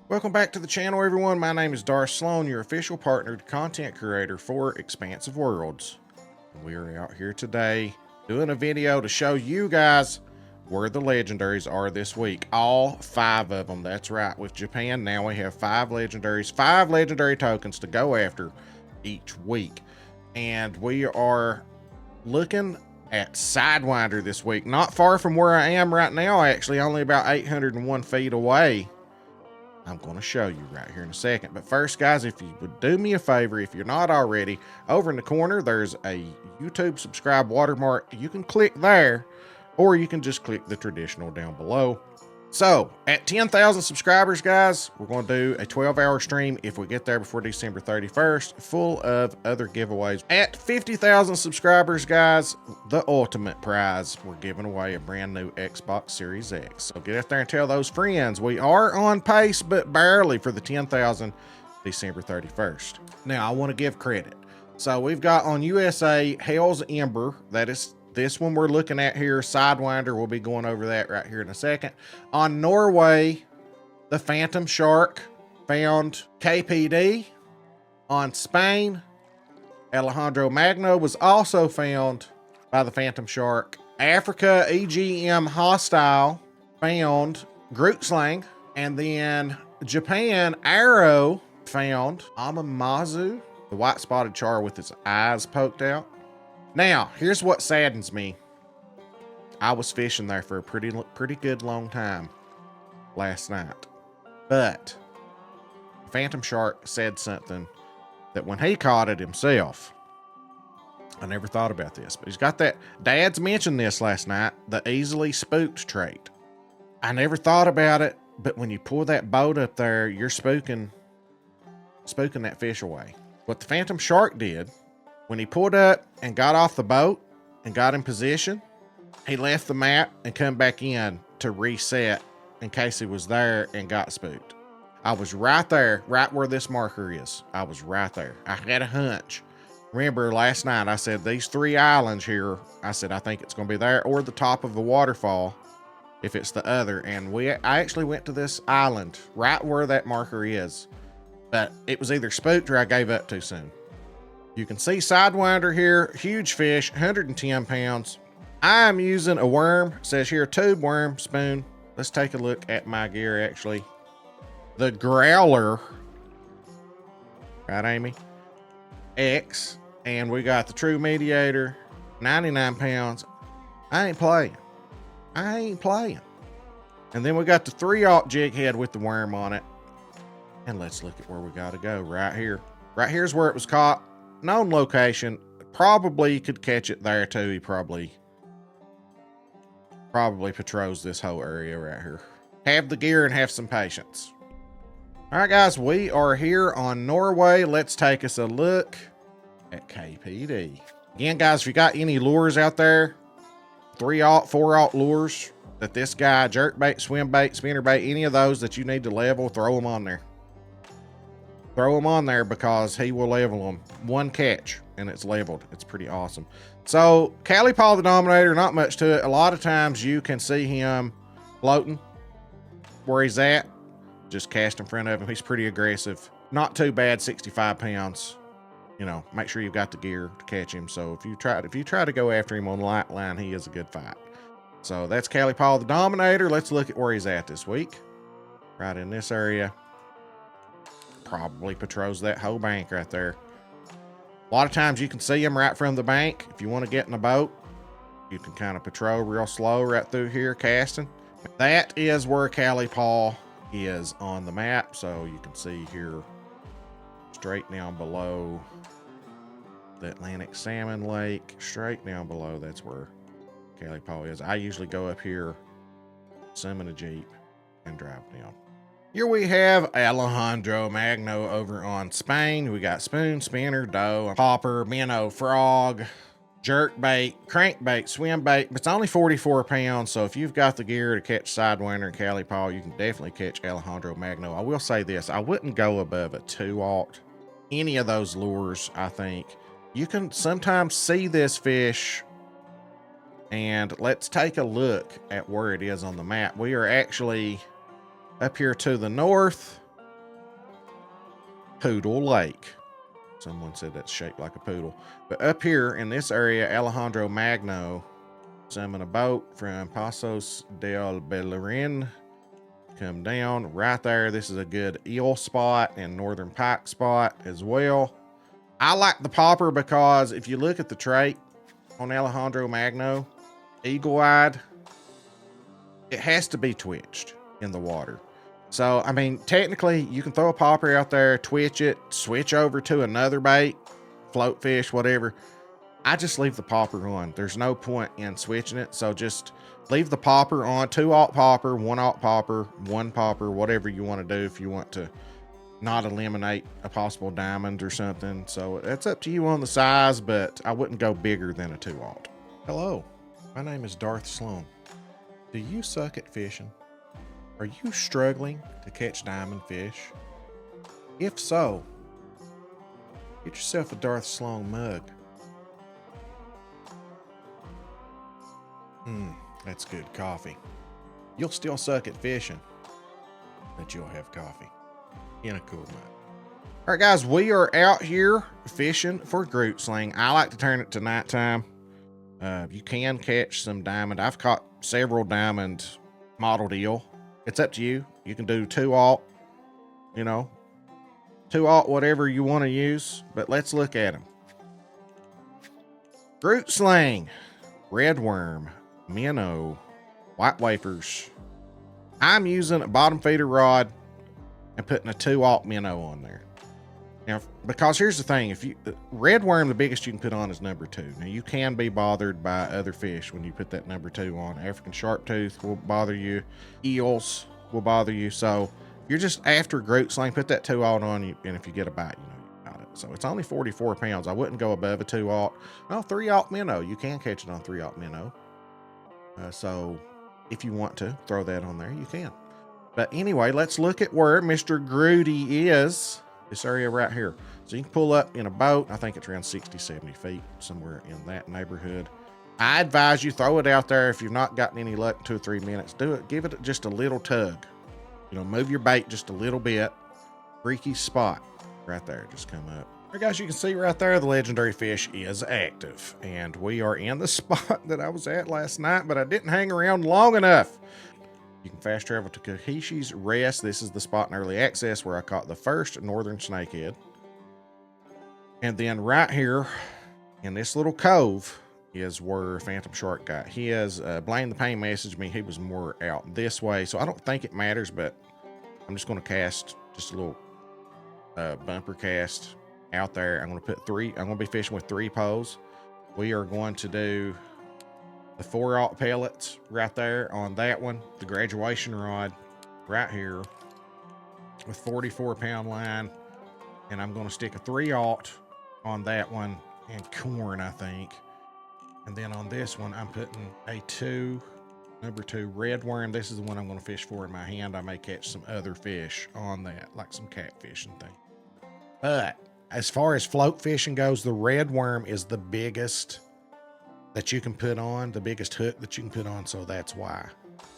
Welcome back to the channel, everyone. My name is Darth Slone, your official partnered content creator for Expansive Worlds. We are out here today doing a video to show you guys where the legendaries are this week. All 5 of them. That's right. With Japan, now we have 5 legendaries, 5 legendary tokens to go after each week. And we are looking at Sidewinder this week. Not far from where I am right now, actually, only about 801 feet away. I'm going to show you right here in a second. But first, guys, if you would do me a favor, if you're not already, over in the corner, there's a YouTube subscribe watermark. You can click there, or you can just click the traditional down below. So, at 10,000 subscribers, guys, we're going to do a 12-hour stream if we get there before December 31st, full of other giveaways. At 50,000 subscribers, guys, the ultimate prize, we're giving away a brand new Xbox Series X. So get out there and tell those friends. We are on pace, but barely, for the 10,000 December 31st. Now, I want to give credit. So we've got on USA, Hell's Ember. That is this one we're looking at here, Sidewinder. We'll be going over that right here in a second. On Norway, the Phantom Shark found KPD. On Spain, Alejandro Magno was also found by the Phantom Shark. Africa, EGM Hostile found Grootslang. And then Japan, Arrow found Amamazu, the white spotted char with its eyes poked out. Now, here's what saddens me. I was fishing there for a pretty good long time last night. But Phantom Shark said something that when he caught it himself, I never thought about this, but he's got that, Dad's mentioned this last night, the easily spooked trait. I never thought about it, but when you pull that boat up there, you're spooking that fish away. What the Phantom Shark did, when he pulled up and got off the boat and got in position, he left the map and come back in to reset in case he was there and got spooked. I was right there, right where this marker is. I was right there. I had a hunch. Remember last night I said these 3 islands here, I said I think it's going to be there or the top of the waterfall if it's the other. And I actually went to this island right where that marker is, but it was either spooked or I gave up too soon. You can see Sidewinder here, huge fish, 110 pounds. I'm using a worm, it says here tube worm spoon. Let's take a look at my gear actually. The Growler, right Amy? X, and we got the True Mediator, 99 pounds. I ain't playing. And then we got the 3/0 jig head with the worm on it. And let's look at where we gotta go right here. Right here's where it was caught. Known location. Probably could catch it there too. He probably patrols this whole area right here. Have the gear and have some patience. All right, guys, we are here on Norway. Let's take us a look at KPD. Again, guys, if you got any lures out there, 3/0, 4/0 lures that this guy, jerkbait, swim bait, spinner bait, any of those that you need to level, throw them on there. Throw them on there because he will level them. 1 catch and it's leveled. It's pretty awesome. So Cali Paul the Dominator, not much to it. A lot of times you can see him floating where he's at. Just cast in front of him. He's pretty aggressive. Not too bad, 65 pounds. You know, make sure you've got the gear to catch him. So if you try to go after him on the light line, he is a good fight. So that's Cali Paul the Dominator. Let's look at where he's at this week. Right in this area. Probably patrols that whole bank right there. A lot of times you can see him right from the bank. If you want to get in a boat, you can kind of patrol real slow right through here casting. That is where Cali Paul is on the map. So you can see here straight down below the Atlantic Salmon Lake, straight down below, that's where Cali Paul is. I usually go up here, summon a Jeep, and drive down. Here we have Alejandro Magno over on Spain. We got spoon, spinner, dough, popper, minnow, frog, jerk bait, crankbait, swim bait. It's only 44 pounds, so if you've got the gear to catch Sidewinder and Cali Paul, you can definitely catch Alejandro Magno. I will say this, I wouldn't go above a 2/0. Any of those lures, I think. You can sometimes see this fish, and let's take a look at where it is on the map. We are actually up here to the north Poodle Lake. Someone said that's shaped like a poodle. But up here in this area, Alejandro Magno summon a boat from Pasos del Bellerin. Come down right there. This is a good eel spot and northern pike spot as well. I like the popper because if you look at the trait on Alejandro Magno, eagle-eyed, it has to be twitched in the water. So, I mean, technically, you can throw a popper out there, twitch it, switch over to another bait, float fish, whatever. I just leave the popper on. There's no point in switching it. So just leave the popper on, 2-aught popper, 1-aught popper, 1 popper, whatever you want to do if you want to not eliminate a possible diamond or something. So that's up to you on the size, but I wouldn't go bigger than a 2-aught. Hello, my name is Darth Slone. Do you suck at fishing? Are you struggling to catch diamond fish? If so, get yourself a Darth Slone mug. That's good coffee. You'll still suck at fishing, but you'll have coffee in a cool mug. All right, guys, we are out here fishing for Groot Sling. I like to turn it to nighttime. You can catch some diamond. I've caught several diamond mottled eel. It's up to you. You can do 2-aught, 2-aught, whatever you want to use, but let's look at them. Groot Sling, red worm, minnow, white wafers. I'm using a bottom feeder rod and putting a 2-aught minnow on there. Now, because here's the thing, red worm, the biggest you can put on is number 2. Now, you can be bothered by other fish when you put that number 2 on. African sharptooth will bother you. Eels will bother you. So, if you're just after Groot Sling, put that 2-aught on you, and if you get a bite, you got it. So, it's only 44 pounds. I wouldn't go above a 2-aught. No, 3-aught minnow. You can catch it on 3-aught minnow. So, if you want to throw that on there, you can. But anyway, let's look at where Mr. Groody is. This area right here. So you can pull up in a boat. I think it's around 60, 70 feet, somewhere in that neighborhood. I advise you throw it out there. If you've not gotten any luck in 2 or 3 minutes, do it. Give it just a little tug. Move your bait just a little bit. Freaky spot right there. Just come up. All right, guys, you can see right there the legendary fish is active. And we are in the spot that I was at last night, but I didn't hang around long enough. You can fast travel to Kaheshi's Rest. This is the spot in early access where I caught the first northern snakehead. And then right here in this little cove is where Phantom Shark got his. Blaine the Pain messaged me. He was more out this way. So I don't think it matters, but I'm just going to cast just a little bumper cast out there. I'm going to put 3. I'm going to be fishing with 3 poles. We are going to do the 4-aught pellets right there on that one. The graduation rod right here with 44-pound line. And I'm going to stick a 3-aught on that one and corn, I think. And then on this one, I'm putting a number 2 red worm. This is the one I'm going to fish for in my hand. I may catch some other fish on that, like some catfish and things. But as far as float fishing goes, the red worm is the biggest that you can put on, the biggest hook that you can put on, so that's why.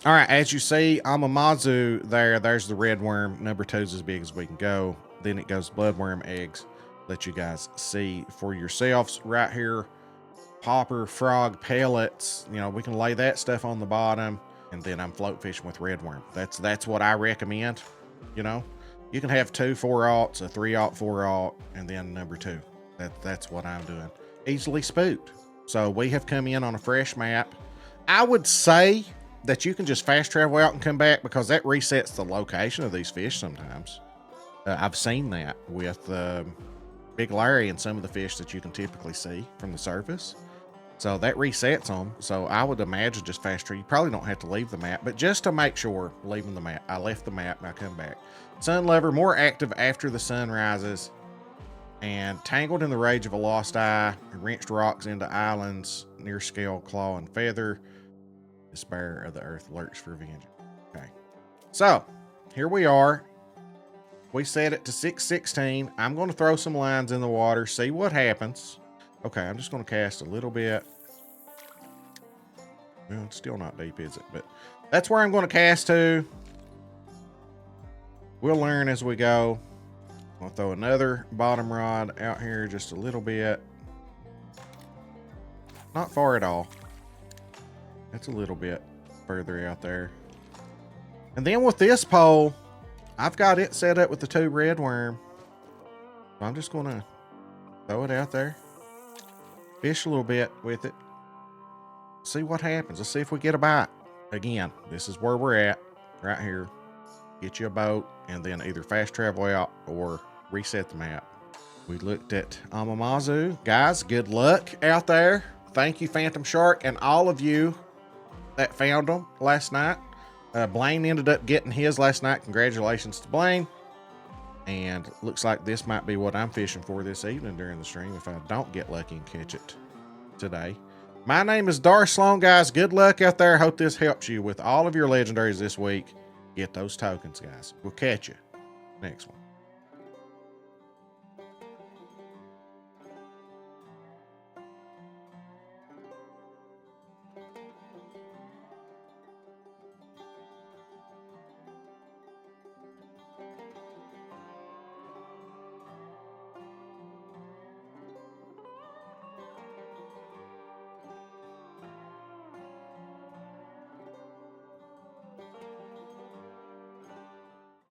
All right, as you see, Amamazu there's the red worm. Number 2 is as big as we can go. Then it goes bloodworm eggs. Let you guys see for yourselves right here. Popper, frog, pellets. We can lay that stuff on the bottom, and then I'm float fishing with red worm. That's what I recommend. You can have 2 4-aughts, a 3-aught, 4-aught, and then number 2. That's what I'm doing. Easily spooked. So we have come in on a fresh map. I would say that you can just fast travel out and come back because that resets the location of these fish sometimes. I've seen that with Big Larry and some of the fish that you can typically see from the surface. So that resets them. So I would imagine just fast travel. You probably don't have to leave the map, but just to make sure, leaving the map. I left the map and I come back. Sun Lover, more active after the sun rises. And tangled in the rage of a lost eye, wrenched rocks into islands near scale, claw, and feather. Despair of the earth lurks for vengeance. Okay, so here we are. We set it to 616. I'm going to throw some lines in the water, see what happens. Okay, I'm just going to cast a little bit. Well, it's still not deep, is it? But that's where I'm going to cast to. We'll learn as we go. I'll throw another bottom rod out here just a little bit. Not far at all. That's a little bit further out there. And then with this pole, I've got it set up with the 2 red worm. So I'm just gonna throw it out there. Fish a little bit with it. See what happens. Let's see if we get a bite. Again, this is where we're at, right here. Get you a boat and then either fast travel out or reset the map. We looked at Amamazu. Guys, good luck out there. Thank you, Phantom Shark, and all of you that found them last night. Blaine ended up getting his last night. Congratulations to Blaine. And looks like this might be what I'm fishing for this evening during the stream if I don't get lucky and catch it today. My name is Darth Slone, guys. Good luck out there. Hope this helps you with all of your legendaries this week. Get those tokens, guys. We'll catch you next one.